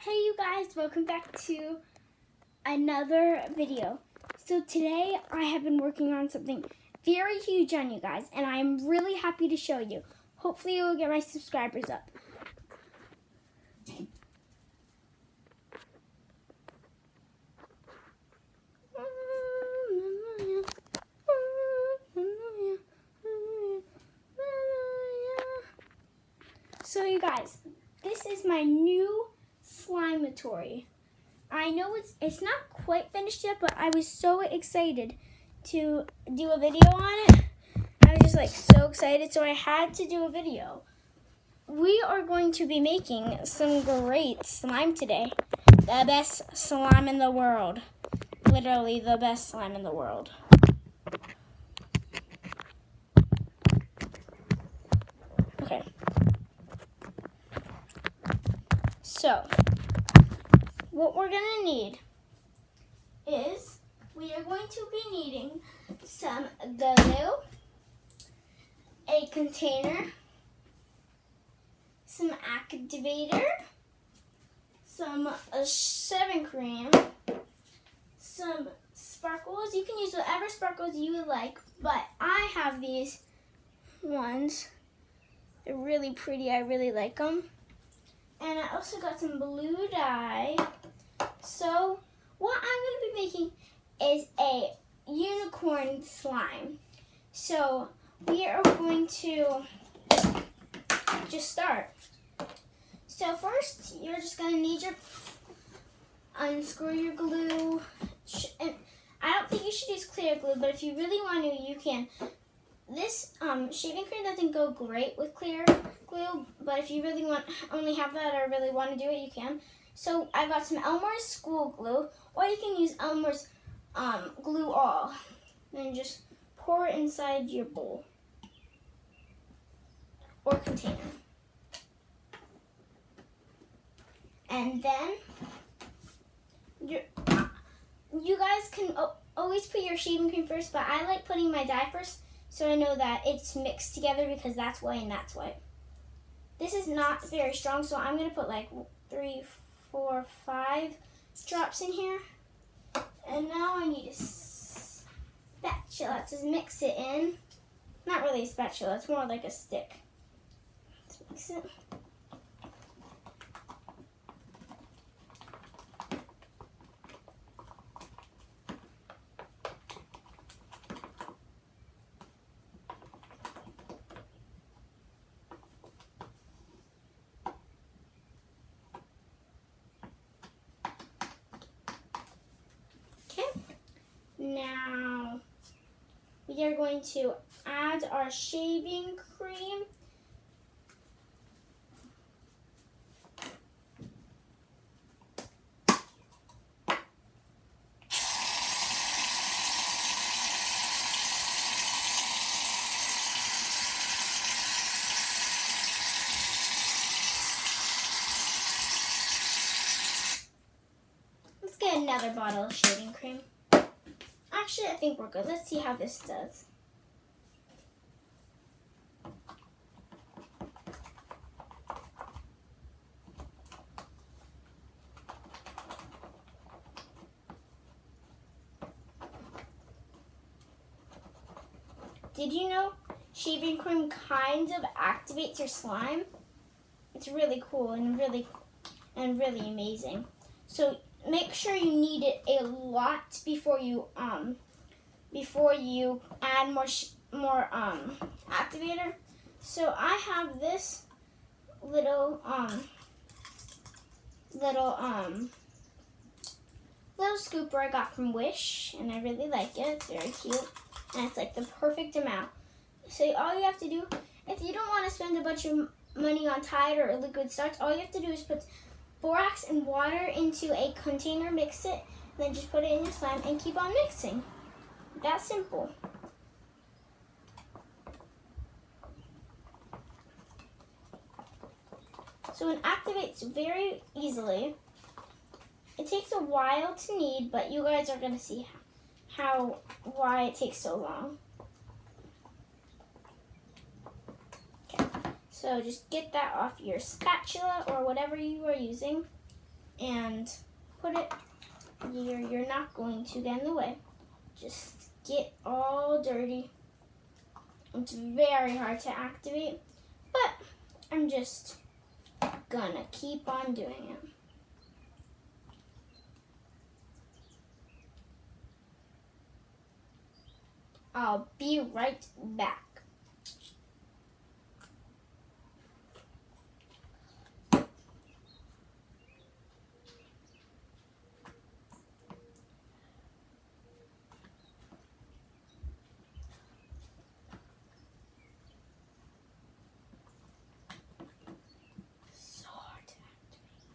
Hey you guys, welcome back to another video. So today I have been working on something very huge on you guys, and I am really happy to show you. Hopefully it will get my subscribers up. So you guys, this is my new Slimeatory. I know it's not quite finished yet, but I was so excited to do a video on it. I was just so excited, so I had to do a video. We are going to be making some great slime today. The best slime in the world. Literally the best slime in the world. Okay. So, what we're going to need is we are going to be needing some glue, a container, some activator, some shaving cream, some sparkles. You can use whatever sparkles you would like, but I have these ones. They're really pretty. I really like them. And I also got some blue dye. So what I'm going to be making is a unicorn slime. So we are going to just start. So first, you're just going to need unscrew your glue. And I don't think you should use clear glue, but if you really want to, you can. This shaving cream doesn't go great with clear glue, but if you really only have that or really want to do it, you can. So I got some Elmer's school glue, or you can use Elmer's glue all. Then just pour it inside your bowl or container. And then you guys can always put your shaving cream first, but I like putting my dye first so I know that it's mixed together because that's white and that's white. This is not very strong, so I'm going to put 3, 4, 5 drops in here. And now I need a spatula to mix it in. Not really a spatula, it's more like a stick. Let's mix it. Now we are going to add our shaving cream. Let's get another bottle of shaving cream. Actually, I think we're good. Let's see how this does. Did you know shaving cream kind of activates your slime? It's really cool and really amazing. So make sure you knead it a lot before you add more activator. So I have this little scooper I got from Wish, and I really like it. It's very cute, and it's the perfect amount. So all you have to do, if you don't want to spend a bunch of money on Tide or liquid starch, all you have to do is put borax and water into a container, mix it, and then just put it in your slime and keep on mixing. That simple. So it activates very easily. It takes a while to knead, but you guys are going to see why it takes so long. Okay. So just get that off your spatula or whatever you are using. and put it here. You're not going to get in the way. Just get all dirty. It's very hard to activate, but I'm just gonna keep on doing it. I'll be right back. So hard to activate.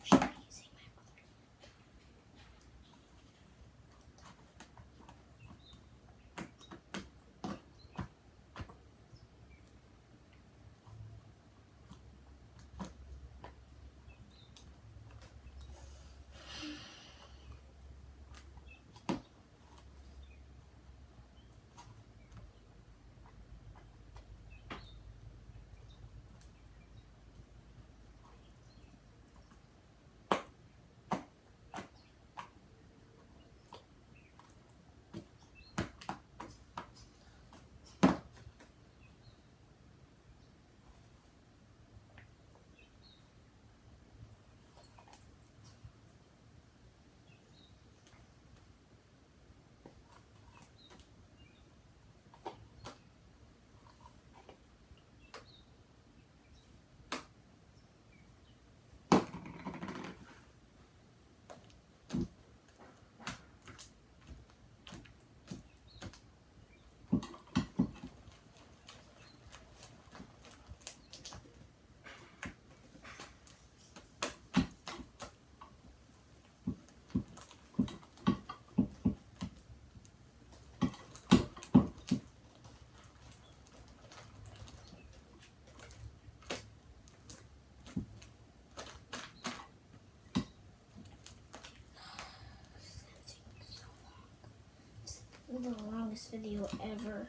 Should I use my other? This is the longest video ever.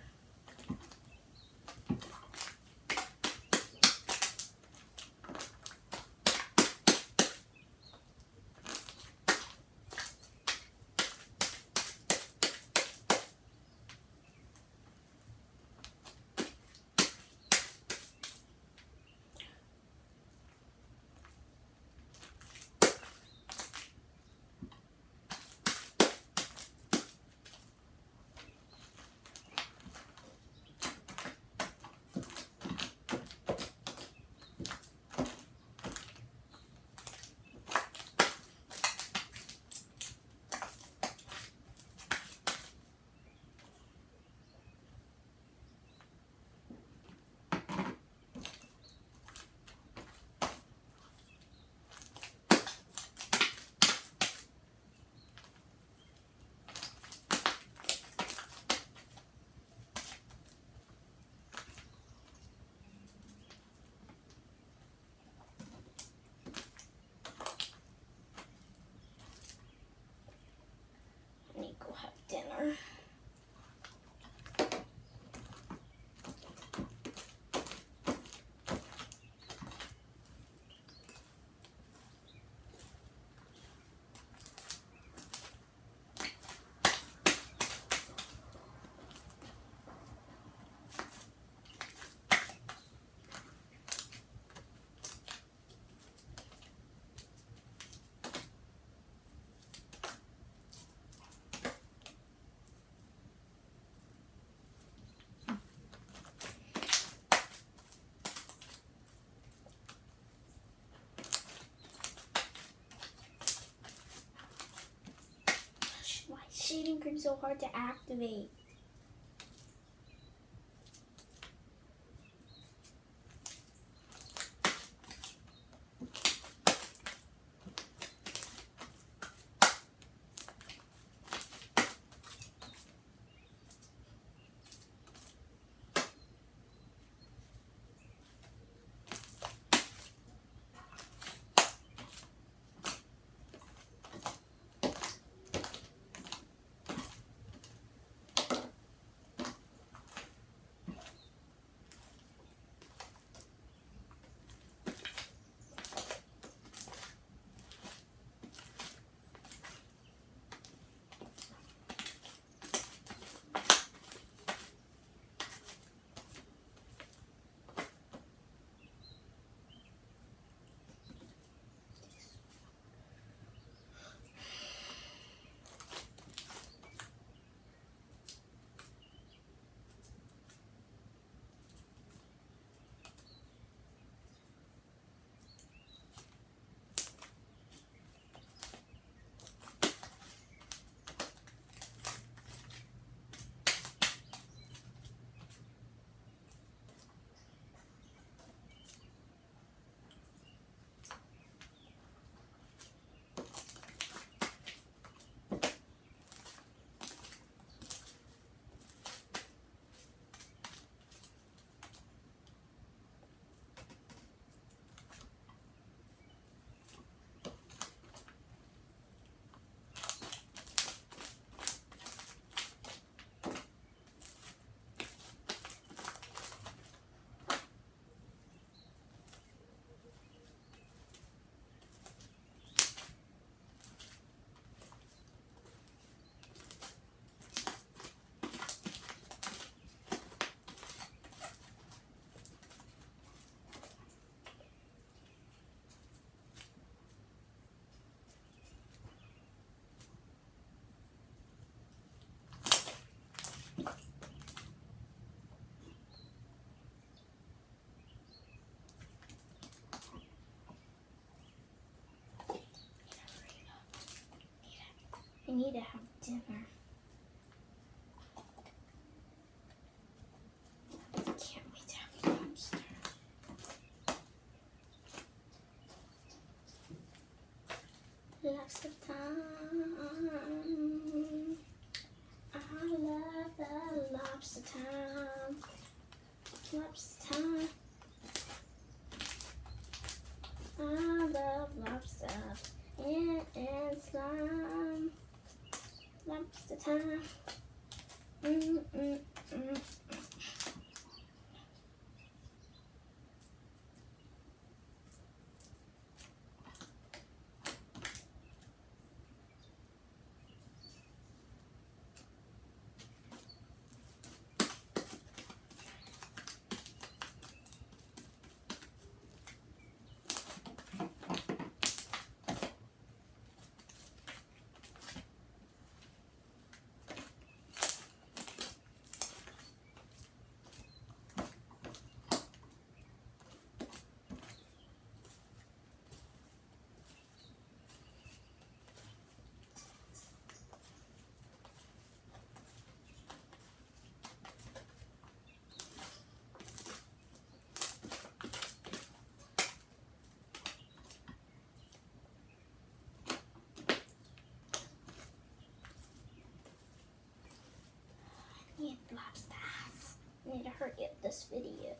I need to go have dinner. Why is shaving cream so hard to activate? need to have dinner. Can't wait to have lobster. Lobster time. I love the lobster time. Lobster time. I love lobster and slime. Lobster time. Need lobsters. I need to hurry up this video.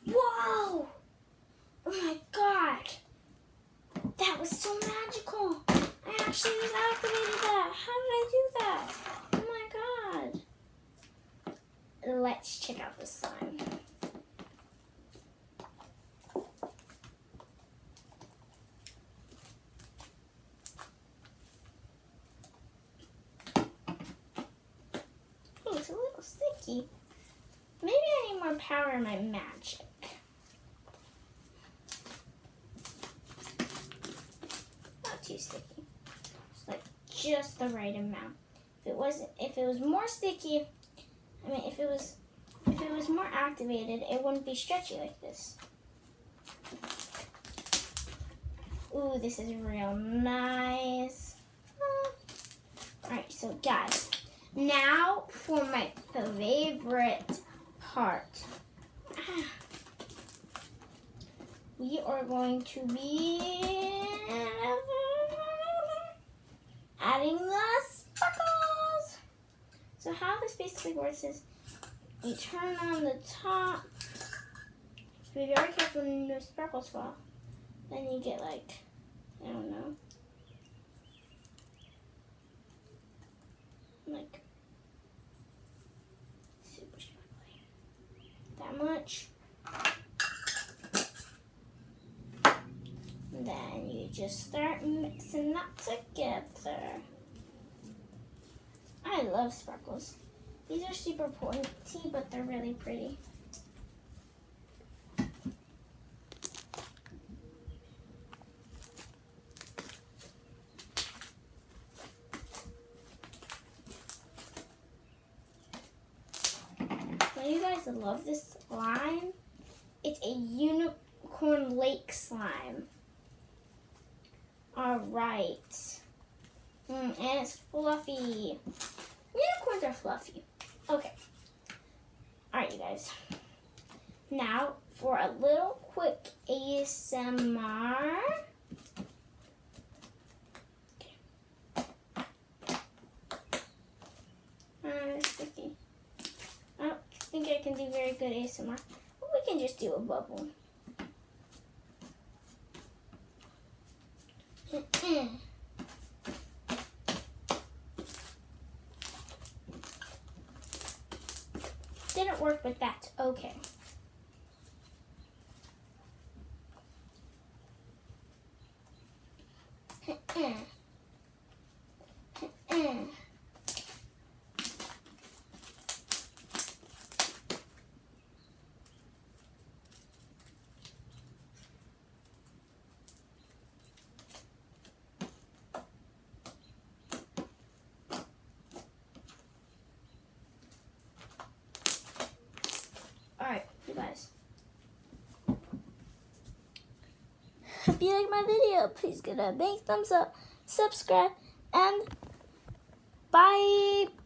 Whoa! Oh my god! That was so magical! I actually just activated that! How did I do that? Oh my god! Let's check out the slime. Oh, it's a little sticky. Maybe I need more power in my magic. Not too sticky. Just like just the right amount. If it was more sticky, I mean if it was more activated, it wouldn't be stretchy like this. Ooh, this is real nice. Alright, so guys, now for my favorite part. We are going to be adding the sparkles. So how this basically works is you turn on the top. So be very careful when the sparkles fall. Then you get like, I don't know, like super sparkly. That much. Then you just start mixing that together. I love sparkles. These are super pointy, but they're really pretty. guys love this slime. It's a unicorn lake slime. Alright. And it's fluffy. Unicorns are fluffy. Okay. Alright, you guys. Now, for a little quick ASMR. Sticky. I don't think I can do very good ASMR. But we can just do a bubble. Didn't work, but that's okay. Alright, you guys. If you like my video, please give it a big thumbs up, subscribe, and bye!